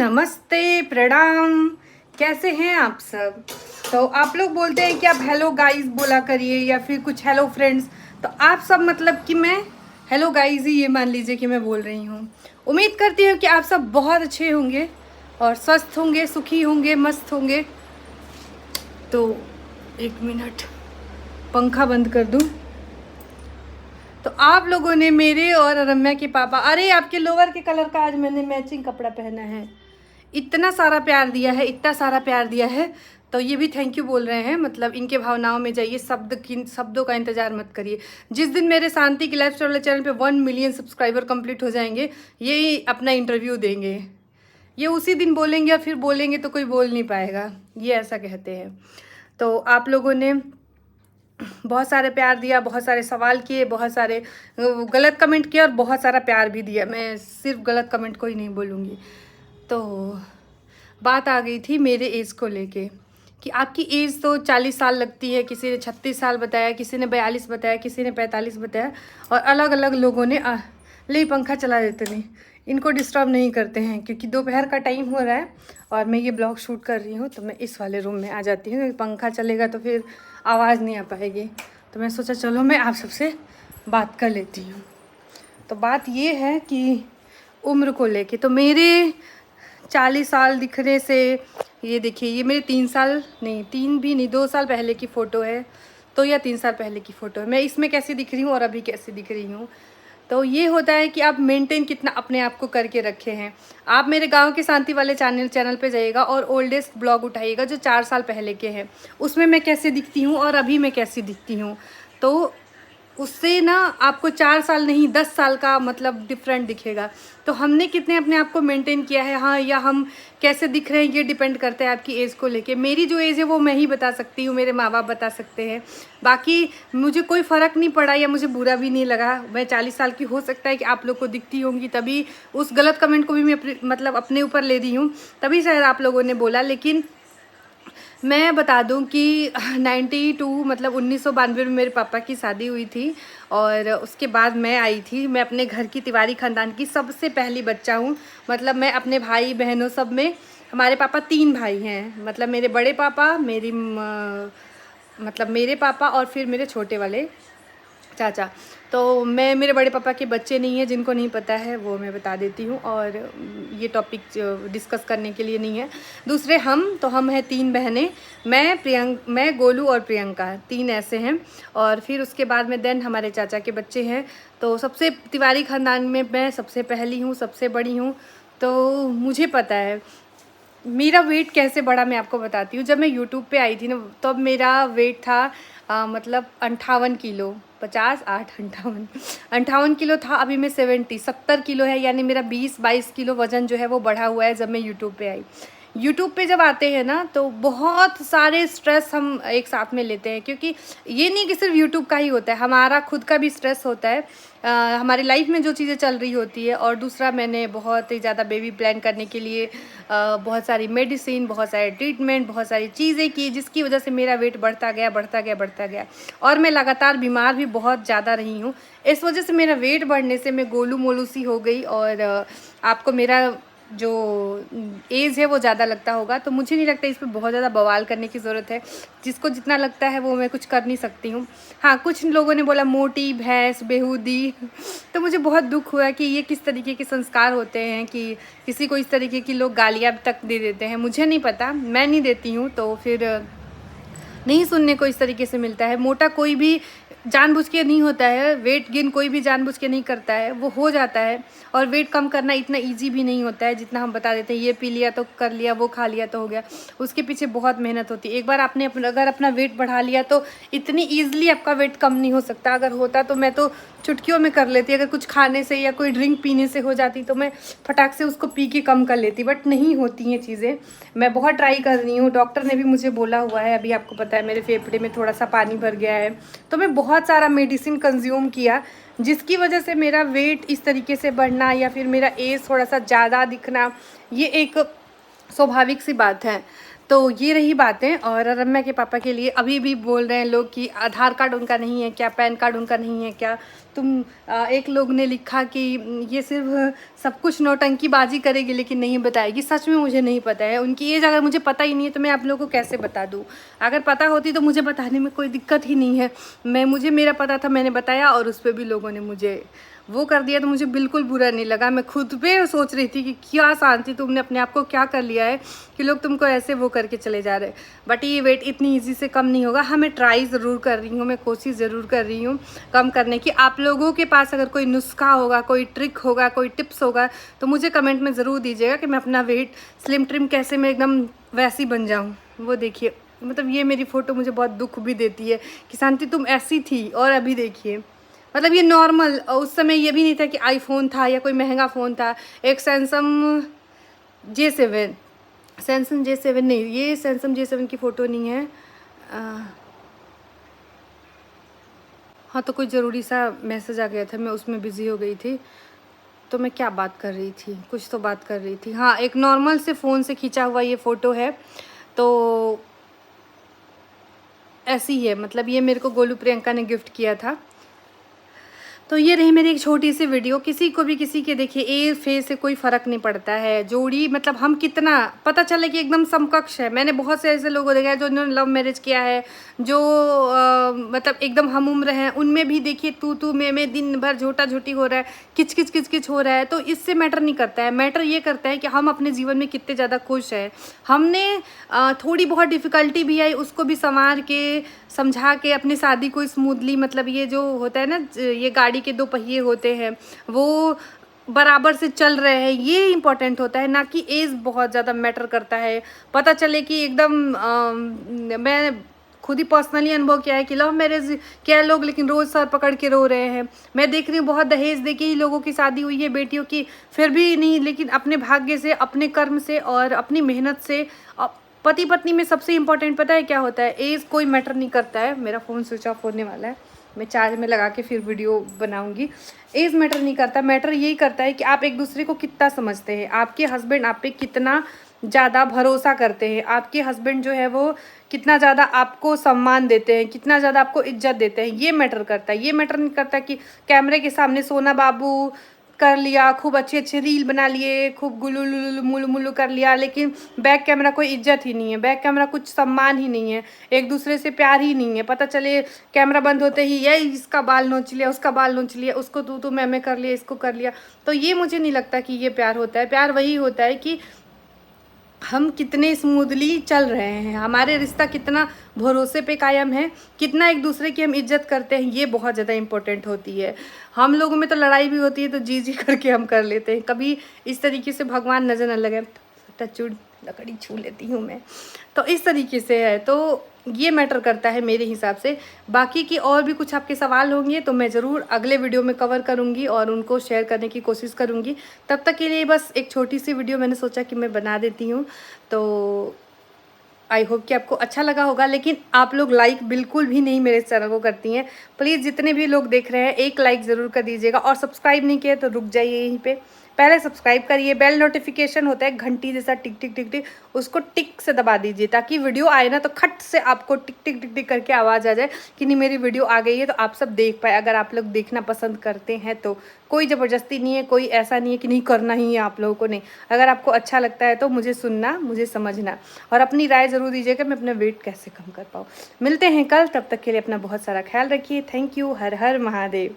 नमस्ते, प्रणाम। कैसे हैं आप सब? तो आप लोग बोलते हैं कि आप हेलो गाइस बोला करिए या फिर कुछ हेलो फ्रेंड्स। तो आप सब मतलब कि मैं हेलो गाइस ही ये मान लीजिए कि मैं बोल रही हूँ। उम्मीद करती हूँ कि आप सब बहुत अच्छे होंगे और स्वस्थ होंगे, सुखी होंगे, मस्त होंगे। तो एक मिनट पंखा बंद कर दूँ। तो आप लोगों ने मेरे और रम्या के पापा, अरे आपके लोवर के कलर का आज मैंने मैचिंग कपड़ा पहना है, इतना सारा प्यार दिया है, इतना सारा प्यार दिया है। तो ये भी थैंक यू बोल रहे हैं, मतलब इनके भावनाओं में जाइए, शब्दों का इंतजार मत करिए। जिस दिन मेरे शांति की लाइफ स्टाइल चैनल पे 1 मिलियन सब्सक्राइबर कंप्लीट हो जाएंगे, यही अपना इंटरव्यू देंगे। ये उसी दिन बोलेंगे और फिर बोलेंगे तो कोई बोल नहीं पाएगा, ये ऐसा कहते हैं। तो आप लोगों ने बहुत सारे प्यार दिया, बहुत सारे सवाल किए, बहुत सारे गलत कमेंट किए और बहुत सारा प्यार भी दिया। मैं सिर्फ गलत कमेंट को ही नहीं बोलूँगी। तो बात आ गई थी मेरे एज को लेके कि आपकी एज तो 40 साल लगती है, किसी ने 36 साल बताया, किसी ने 42 बताया, किसी ने 45 बताया, और अलग अलग लोगों ने ले पंखा चला देते नहीं, इनको डिस्टर्ब नहीं करते हैं क्योंकि दोपहर का टाइम हो रहा है और मैं ये ब्लॉग शूट कर रही हूँ। तो मैं इस वाले रूम में आ जाती हूँ क्योंकि पंखा चलेगा तो फिर आवाज़ नहीं आ पाएगी। तो मैं सोचा चलो मैं आप सबसे बात कर लेती हूँ। तो बात ये है कि उम्र को लेके तो मेरे 40 साल दिखने से, ये देखिए ये मेरे 3 साल नहीं, 3 भी नहीं, 2 साल पहले की फ़ोटो है, तो या 3 साल पहले की फ़ोटो है। मैं इसमें कैसी दिख रही हूँ और अभी कैसी दिख रही हूँ। तो ये होता है कि आप मेंटेन कितना अपने आप को करके रखे हैं। आप मेरे गांव के शांति वाले चैनल पे जाइएगा और ओल्डेस्ट ब्लॉग उठाइएगा जो 4 साल पहले के हैं, उसमें मैं कैसे दिखती हूँ और अभी मैं कैसी दिखती हूँ। तो उससे ना आपको 4 साल नहीं 10 साल का मतलब डिफरेंट दिखेगा। तो हमने कितने अपने आप को मेंटेन किया है, हाँ, या हम कैसे दिख रहे हैं, ये डिपेंड करता है आपकी एज को लेके। मेरी जो एज है वो मैं ही बता सकती हूँ, मेरे माँ बाप बता सकते हैं। बाकी मुझे कोई फ़र्क नहीं पड़ा या मुझे बुरा भी नहीं लगा। मैं 40 साल की हो सकता है कि आप लोग को दिखती होंगी, तभी उस गलत कमेंट को भी मैं मतलब अपने ऊपर ले दी हूँ, तभी शायद आप लोगों ने बोला। लेकिन मैं बता दूं कि 92 मतलब 1992 में मेरे पापा की शादी हुई थी और उसके बाद मैं आई थी। मैं अपने घर की तिवारी ख़ानदान की सबसे पहली बच्चा हूँ। मतलब मैं अपने भाई बहनों सब में, हमारे पापा 3 भाई हैं, मतलब मेरे बड़े पापा, मतलब मेरे पापा और फिर मेरे छोटे वाले चाचा। तो मैं, मेरे बड़े पापा के बच्चे नहीं हैं, जिनको नहीं पता है वो मैं बता देती हूँ, और ये टॉपिक डिस्कस करने के लिए नहीं है। दूसरे हम हैं 3 बहनें, मैं गोलू और प्रियंका, 3 ऐसे हैं। और फिर उसके बाद में देन हमारे चाचा के बच्चे हैं। तो सबसे तिवारी ख़ानदान में मैं सबसे पहली हूँ, सबसे बड़ी हूँ। तो मुझे पता है मेरा वेट कैसे बढ़ा, मैं आपको बताती हूँ। जब मैं यूट्यूब पे आई थी ना, तब मेरा वेट था मतलब 58 किलो, 50 8 58 किलो था। अभी मैं 70 किलो है, यानी मेरा 20-22 किलो वज़न जो है वो बढ़ा हुआ है जब मैं यूट्यूब पे आई। यूट्यूब पे जब आते हैं ना तो बहुत सारे स्ट्रेस हम एक साथ में लेते हैं, क्योंकि ये नहीं कि सिर्फ यूट्यूब का ही होता है, हमारा खुद का भी स्ट्रेस होता है। हमारी लाइफ में जो चीज़ें चल रही होती है। और दूसरा, मैंने बहुत ही ज़्यादा बेबी प्लान करने के लिए बहुत सारी मेडिसिन, बहुत सारे ट्रीटमेंट, बहुत सारी चीज़ें की, जिसकी वजह से मेरा वेट बढ़ता गया बढ़ता गया बढ़ता गया। और मैं लगातार बीमार भी बहुत ज़्यादा रही हूँ। इस वजह से मेरा वेट बढ़ने से मैं गोलू मोलू सी हो गई। और आपको मेरा जो एज है वो ज़्यादा लगता होगा, तो मुझे नहीं लगता इस पर बहुत ज़्यादा बवाल करने की ज़रूरत है। जिसको जितना लगता है वो मैं कुछ कर नहीं सकती हूँ। हाँ, कुछ लोगों ने बोला मोटी भैंस, बेहूदी तो मुझे बहुत दुख हुआ कि ये किस तरीके के संस्कार होते हैं कि किसी को इस तरीके की लोग गालियाँ तक दे देते हैं। मुझे नहीं पता, मैं नहीं देती हूँ, तो फिर नहीं सुनने को इस तरीके से मिलता है। मोटा कोई भी जानबूझ के नहीं होता है, वेट गेन कोई भी जानबूझ के नहीं करता है, वो हो जाता है। और वेट कम करना इतना इजी भी नहीं होता है जितना हम बता देते हैं, ये पी लिया तो कर लिया, वो खा लिया तो हो गया। उसके पीछे बहुत मेहनत होती है। एक बार आपने अगर अपना वेट बढ़ा लिया तो इतनी ईजिली आपका वेट कम नहीं हो सकता। अगर होता तो मैं तो चुटकियों में कर लेती, अगर कुछ खाने से या कोई ड्रिंक पीने से हो जाती तो मैं फटाक से उसको पी के कम कर लेती, बट नहीं होती हैं चीज़ें। मैं बहुत ट्राई कर रही हूँ, डॉक्टर ने भी मुझे बोला हुआ है, अभी आपको पता है मेरे फेफड़े में थोड़ा सा पानी भर गया है, तो मैं बहुत सारा मेडिसिन कंज्यूम किया, जिसकी वजह से मेरा वेट इस तरीके से बढ़ना या फिर मेरा एज थोड़ा सा ज़्यादा दिखना, ये एक स्वाभाविक सी बात है। तो ये रही बातें। और रम्या के पापा के लिए अभी भी बोल रहे हैं लोग कि आधार कार्ड उनका नहीं है क्या, पैन कार्ड उनका नहीं है क्या। एक लोग ने लिखा कि ये सिर्फ सब कुछ नौटंकीबाजी करेगी लेकिन नहीं बताएगी। सच में मुझे नहीं पता है उनकी एज, अगर मुझे पता ही नहीं है तो मैं आप लोगों को कैसे बता दूँ। अगर पता होती तो मुझे बताने में कोई दिक्कत ही नहीं है। मुझे मेरा पता था, मैंने बताया, और उस पर भी लोगों ने मुझे वो कर दिया तो मुझे बिल्कुल बुरा नहीं लगा। मैं खुद पे सोच रही थी कि क्या शांति, तुमने अपने आप को क्या कर लिया है कि लोग तुमको ऐसे वो करके चले जा रहे हैं। बट ये वेट इतनी इजी से कम नहीं होगा। हाँ, मैं ट्राई ज़रूर कर रही हूँ, मैं कोशिश ज़रूर कर रही हूँ कम करने की। आप लोगों के पास अगर कोई नुस्खा होगा, कोई ट्रिक होगा, कोई टिप्स होगा तो मुझे कमेंट में ज़रूर दीजिएगा कि मैं अपना वेट स्लिम ट्रिम कैसे मैं एकदम वैसी बन जाऊँ। वो देखिए, मतलब ये मेरी फ़ोटो मुझे बहुत दुख भी देती है कि शांति तुम ऐसी थी और अभी देखिए। मतलब ये नॉर्मल, उस समय ये भी नहीं था कि आईफोन था या कोई महंगा फ़ोन था। एक सैमसंग J7 नहीं, ये सैमसंग J7 की फ़ोटो नहीं है। हाँ, तो कोई ज़रूरी सा मैसेज आ गया था, मैं उसमें बिज़ी हो गई थी। तो मैं क्या बात कर रही थी, कुछ तो बात कर रही थी। हाँ, एक नॉर्मल से फ़ोन से खींचा हुआ ये फ़ोटो है। तो ऐसी है, मतलब ये मेरे को गोलू प्रियंका ने गिफ्ट किया था। तो ये रही मेरी एक छोटी सी वीडियो। किसी को भी किसी के देखिए एज फेस से कोई फ़र्क नहीं पड़ता है। जोड़ी मतलब हम कितना पता चले कि एकदम समकक्ष है। मैंने बहुत से ऐसे लोगों को देखा है जो उन्होंने लव मैरिज किया है, जो मतलब एकदम हम उम्र हैं, उनमें भी देखिए तू मैं दिन भर झोटा झोटी हो रहा है, किच किच हो रहा है। तो इससे मैटर नहीं करता है, मैटर ये करता है कि हम अपने जीवन में कितने ज़्यादा खुश हैं। हमने थोड़ी बहुत डिफ़िकल्टी भी आई उसको भी संवार के समझा के अपनी शादी को स्मूथली, मतलब ये जो होता है ना, ये गाड़ी के दो पहिए होते हैं वो बराबर से चल रहे हैं, ये इम्पोर्टेंट होता है, ना कि एज बहुत ज़्यादा मैटर करता है। पता चले कि एकदम मैं खुद ही पर्सनली अनुभव किया है कि लव मैरिज किया है लोग लेकिन रोज़ सर पकड़ के रो रहे हैं। मैं देख रही हूँ बहुत दहेज दे के ही लोगों की शादी हुई है बेटियों की, फिर भी नहीं, लेकिन अपने भाग्य से, अपने कर्म से और अपनी मेहनत से। पति पत्नी में सबसे इम्पोर्टेंट पता है क्या होता है? एज कोई मैटर नहीं करता है। मेरा फ़ोन स्विच ऑफ होने वाला है, मैं चार्ज में लगा के फिर वीडियो बनाऊंगी। एज मैटर नहीं करता, मैटर यही करता है कि आप एक दूसरे को कितना समझते हैं, आपके हस्बैंड आप पे कितना ज़्यादा भरोसा करते हैं, आपके हस्बैंड जो है वो कितना ज़्यादा आपको सम्मान देते हैं, कितना ज़्यादा आपको इज्जत देते हैं, ये मैटर करता है। ये मैटर नहीं करता कि कैमरे के सामने सोना बाबू कर लिया, खूब अच्छे अच्छे रील बना लिए, खूब गुलू मुलू मुलू कर लिया, लेकिन बैक कैमरा कोई इज्जत ही नहीं है, बैक कैमरा कुछ सम्मान ही नहीं है, एक दूसरे से प्यार ही नहीं है। पता चले कैमरा बंद होते ही ये इसका बाल नोच लिया, उसका बाल नोच लिया, उसको तू मैं कर लिया, इसको कर लिया। तो ये मुझे नहीं लगता कि ये प्यार होता है। प्यार वही होता है कि हम कितने स्मूथली चल रहे हैं, हमारे रिश्ता कितना भरोसे पे कायम है, कितना एक दूसरे की हम इज्जत करते हैं, ये बहुत ज़्यादा इम्पोर्टेंट होती है। हम लोगों में तो लड़ाई भी होती है तो जी करके हम कर लेते हैं, कभी इस तरीके से भगवान नज़र न लगे। टचुड लकड़ी छू लेती हूँ मैं, तो इस तरीके से है। तो ये मैटर करता है मेरे हिसाब से। बाकी की और भी कुछ आपके सवाल होंगे तो मैं ज़रूर अगले वीडियो में कवर करूँगी और उनको शेयर करने की कोशिश करूँगी। तब तक के लिए बस एक छोटी सी वीडियो मैंने सोचा कि मैं बना देती हूँ। तो आई होप कि आपको अच्छा लगा होगा। लेकिन आप लोग लाइक बिल्कुल भी नहीं मेरे चैनल को करती हैं। प्लीज़ जितने भी लोग देख रहे हैं एक लाइक ज़रूर कर दीजिएगा, और सब्सक्राइब नहीं किया तो रुक जाइए यहीं पे, पहले सब्सक्राइब करिए। बेल नोटिफिकेशन होता है घंटी जैसा टिक टिक टिक टिक, उसको टिक से दबा दीजिए ताकि वीडियो आए ना तो खट से आपको टिक टिक टिक टिक करके आवाज़ आ जाए कि नहीं मेरी वीडियो आ गई है, तो आप सब देख पाए। अगर आप लोग देखना पसंद करते हैं तो कोई ज़बरदस्ती नहीं है, कोई ऐसा नहीं है कि नहीं करना ही है आप लोगों को, नहीं। अगर आपको अच्छा लगता है तो मुझे सुनना, मुझे समझना और अपनी राय ज़रूर दीजिएगा मैं अपना वेट कैसे कम कर पाऊँ। मिलते हैं कल, तब तक के लिए अपना बहुत सारा ख्याल रखिए। Thank you. Her her Mahadev.